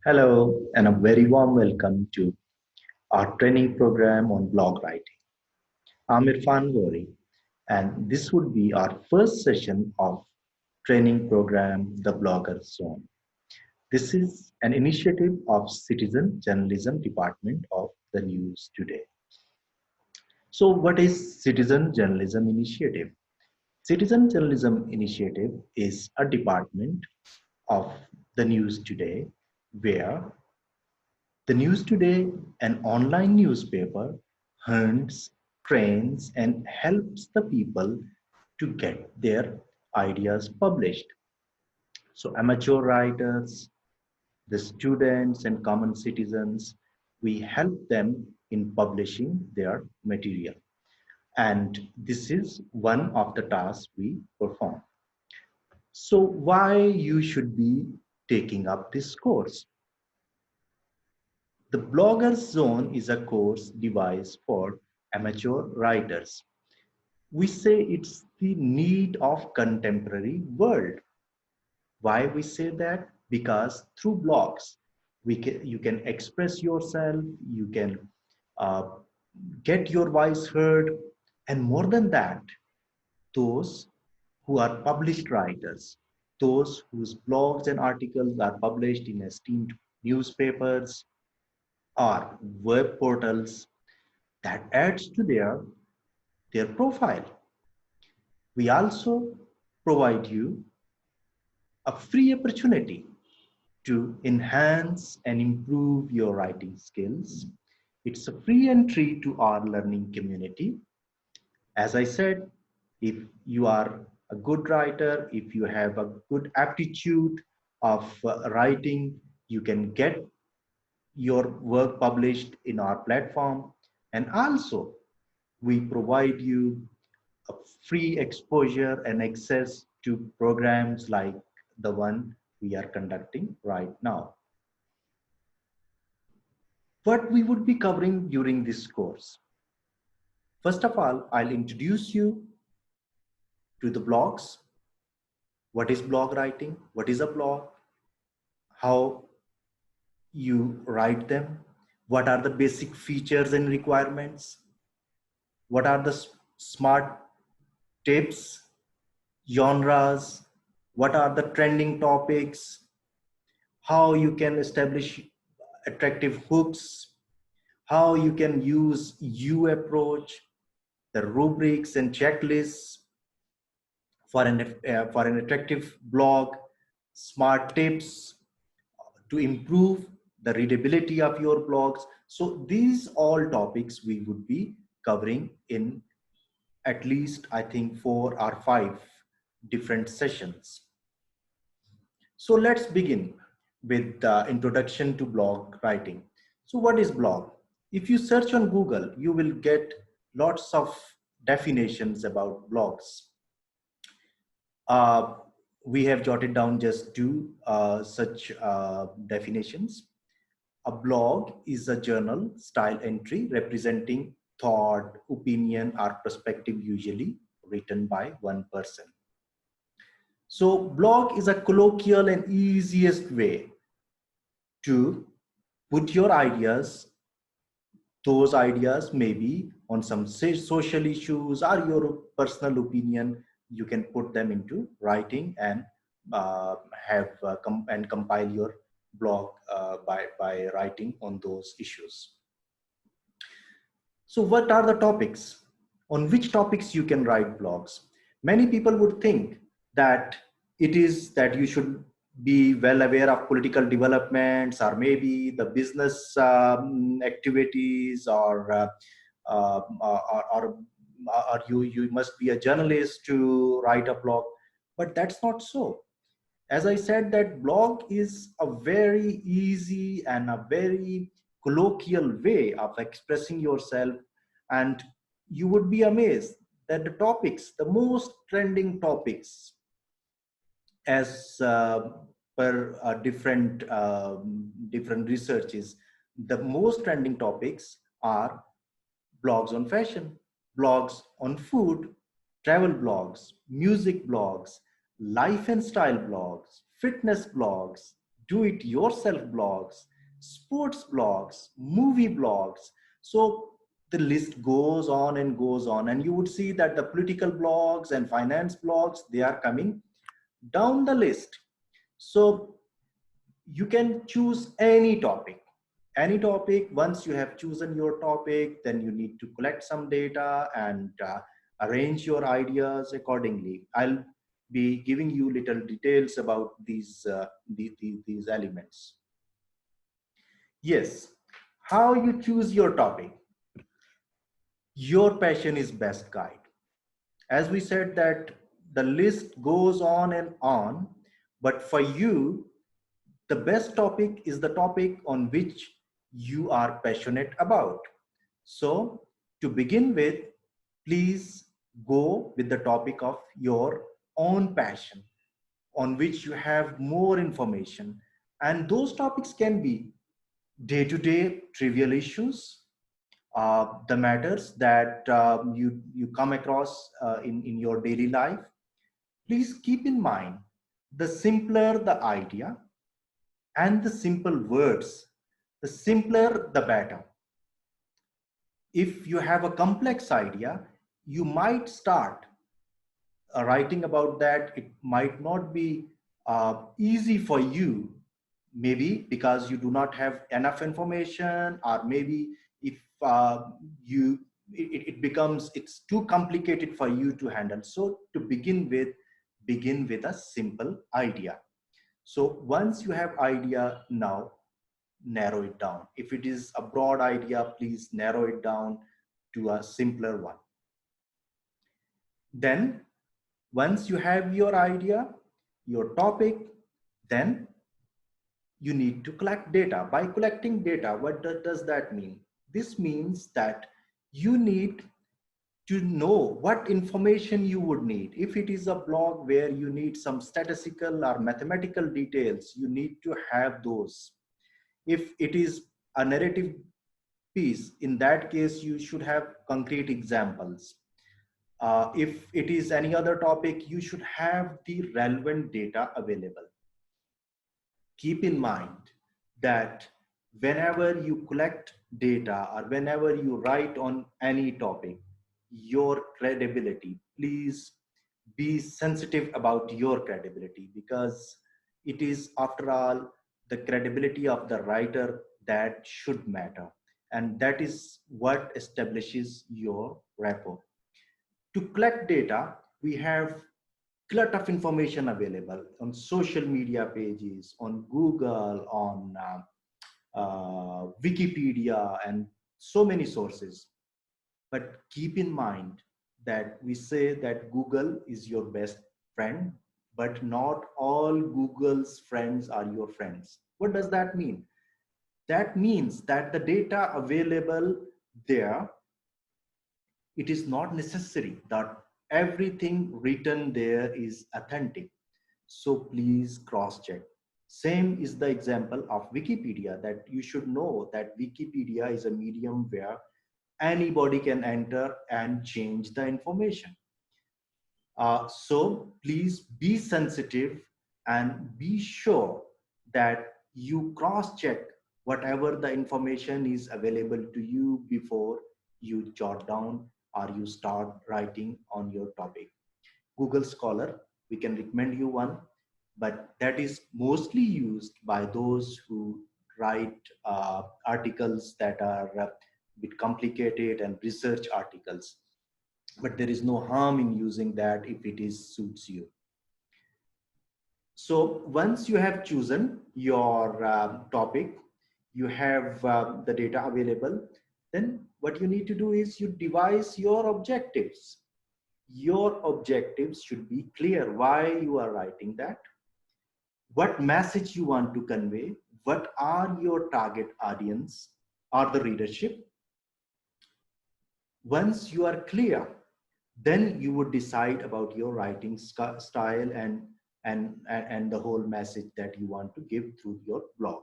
Hello, and a very warm welcome to our training program on blog writing. I'm Irfan Gori, and this would be our first session of training program, The Blogger Zone. This is an initiative of Citizen Journalism Department of the News Today. So, what is Citizen Journalism Initiative? Citizen Journalism Initiative is a department of the News Today where the News Today, an online newspaper, hunts, trains, and helps the people to get their ideas published. So, amateur writers, the students, and common citizens, we help them in publishing their material. And this is one of the tasks we perform. So, why you should be taking up this course? The Blogger's Zone is a course device for amateur writers. We say it's the need of contemporary world. Why we say that? Because through blogs, you can express yourself, you can uh, get your voice heard, and more than that, those who are published writers, those whose blogs and articles are published in esteemed newspapers, or web portals that adds to their profile. We also provide you a free opportunity to enhance and improve your writing skills. It's a free entry to our learning community. As I said, if you are a good writer, if you have a good aptitude of writing, you can get your work published in our platform. And also, we provide you a free exposure and access to programs like the one we are conducting right now. What we would be covering during this course. First of all, I'll introduce you to the blogs. What is blog writing? What is a blog? How you write them? What are the basic features and requirements? What are the smart tips, genres? What are the trending topics? How you can establish attractive hooks, how you can use approach, the rubrics and checklists for an attractive blog, smart tips to improve the readability of your blogs. So these all topics we would be covering in at least, I think, 4 or 5 different sessions. So let's begin with the introduction to blog writing. So what is blog? If you search on Google, you will get lots of definitions about blogs. Uh, we have jotted down just two such definitions. A blog is a journal style entry representing thought, opinion, or perspective, usually written by one person. So blog is a colloquial and easiest way to put your ideas, those ideas maybe on some social issues or your personal opinion, you can put them into writing and compile your blog by writing on those issues. So what are the topics? On which topics you can write blogs? Many people would think that it is that you should be well aware of political developments or maybe the business activities or you must be a journalist to write a blog, but that's not so. As I said, that blog is a very easy and a very colloquial way of expressing yourself, and you would be amazed that the topics, the most trending topics, as per different researches, the most trending topics are blogs on fashion, blogs on food, travel blogs, music blogs, life and style blogs, fitness blogs, do it yourself blogs, sports blogs, movie blogs. So the list goes on and goes on, and you would see that the political blogs and finance blogs, they are coming down the list. So you can choose any topic. Any topic. Once you have chosen your topic, then you need to collect some data and arrange your ideas accordingly. I'll be giving you little details about these elements. Yes, how you choose your topic. Your passion is best guide. As we said that the list goes on and on, but for you, the best topic is the topic on which you are passionate about. So to begin with, please go with the topic of your own passion, on which you have more information. And those topics can be day-to-day trivial issues, the matters that you come across in your daily life. Please keep in mind, the simpler the idea and the simple words, the simpler the better. If you have a complex idea, you might start writing about that. It might not be easy for you, maybe because you do not have enough information, or maybe if it becomes, it's too complicated for you to handle. So to begin with a simple idea. So once you have idea, now narrow it down. If it is a broad idea, please narrow it down to a simpler one. Then once you have your idea, your topic, then you need to collect data. By collecting data, what does that mean? This means that you need to know what information you would need. If it is a blog where you need some statistical or mathematical details, you need to have those. If it is a narrative piece, in that case, you should have concrete examples. If it is any other topic, you should have the relevant data available. Keep in mind that whenever you collect data or whenever you write on any topic, your credibility, please be sensitive about your credibility, because it is, after all, the credibility of the writer that should matter, and that is what establishes your rapport. To collect data, we have glut of information available on social media pages, on Google, on Wikipedia, and so many sources. But keep in mind that we say that Google is your best friend, but not all Google's friends are your friends. What does that mean? That means that the data available there, it is not necessary that everything written there is authentic. So please cross check. Same is the example of Wikipedia, that you should know that Wikipedia is a medium where anybody can enter and change the information. So please be sensitive and be sure that you cross check whatever the information is available to you before you jot down or you start writing on your topic. Google Scholar, we can recommend you one, but that is mostly used by those who write articles that are a bit complicated and research articles. But there is no harm in using that if it is suits you. So once you have chosen your topic, you have the data available, then what you need to do is you devise your objectives. Your objectives should be clear, why you are writing that, what message you want to convey, what are your target audience or the readership. Once you are clear, then you would decide about your writing style and the whole message that you want to give through your blog.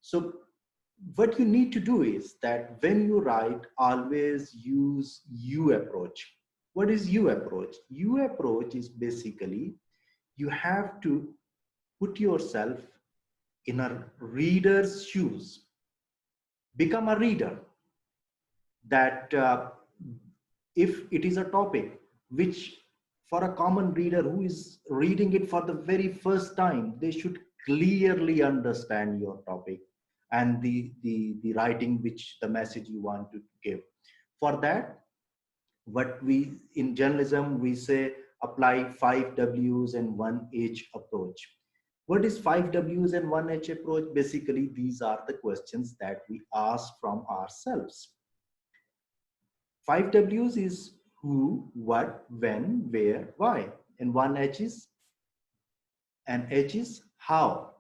So what you need to do is that when you write, always use you approach. What is you approach? You approach is basically, you have to put yourself in a reader's shoes. Become a reader. That if it is a topic which, for a common reader who is reading it for the very first time, they should clearly understand your topic and the writing, which the message you want to give. For that, what we in journalism we say, apply 5 W's and 1 H approach. What is 5 W's and 1 H approach? Basically, these are the questions that we ask from ourselves. 5 W's is who, what, when, where, why, and 1 H is how.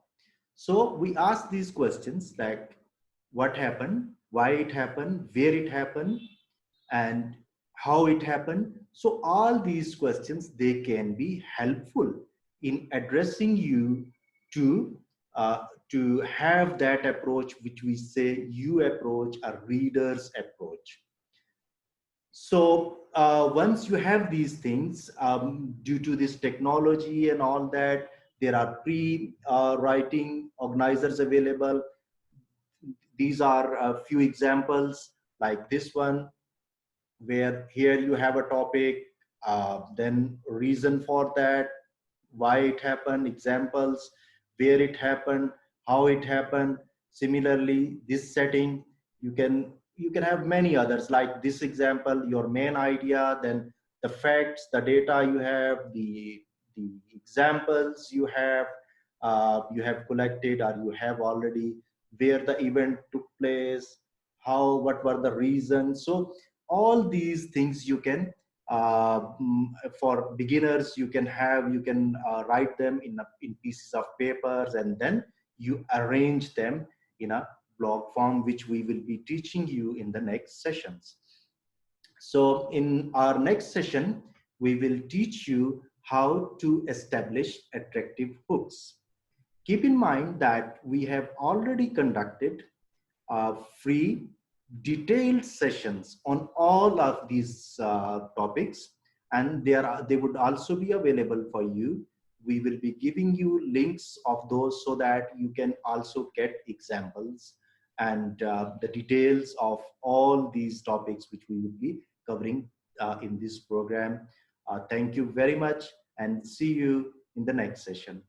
So we ask these questions like what happened, why it happened, where it happened, and how it happened. So all these questions, they can be helpful in addressing you to to have that approach which we say you approach, a reader's approach. So once you have these things, due to this technology and all that, there are pre-writing organizers available. These are a few examples like this one, where here you have a topic, then reason for that, why it happened, examples, where it happened, how it happened. Similarly, this setting, you can have many others like this example, your main idea, then the facts, the data you have, the examples you have collected or you have already, where the event took place, what were the reasons. So all these things you can for beginners you can write them in pieces of papers, and then you arrange them in a blog form, which we will be teaching you in the next sessions. So in our next session, we will teach you how to establish attractive hooks. Keep in mind that we have already conducted free detailed sessions on all of these topics, and they would also be available for you. We will be giving you links of those so that you can also get examples and the details of all these topics which we will be covering in this program. Thank you very much, and see you in the next session.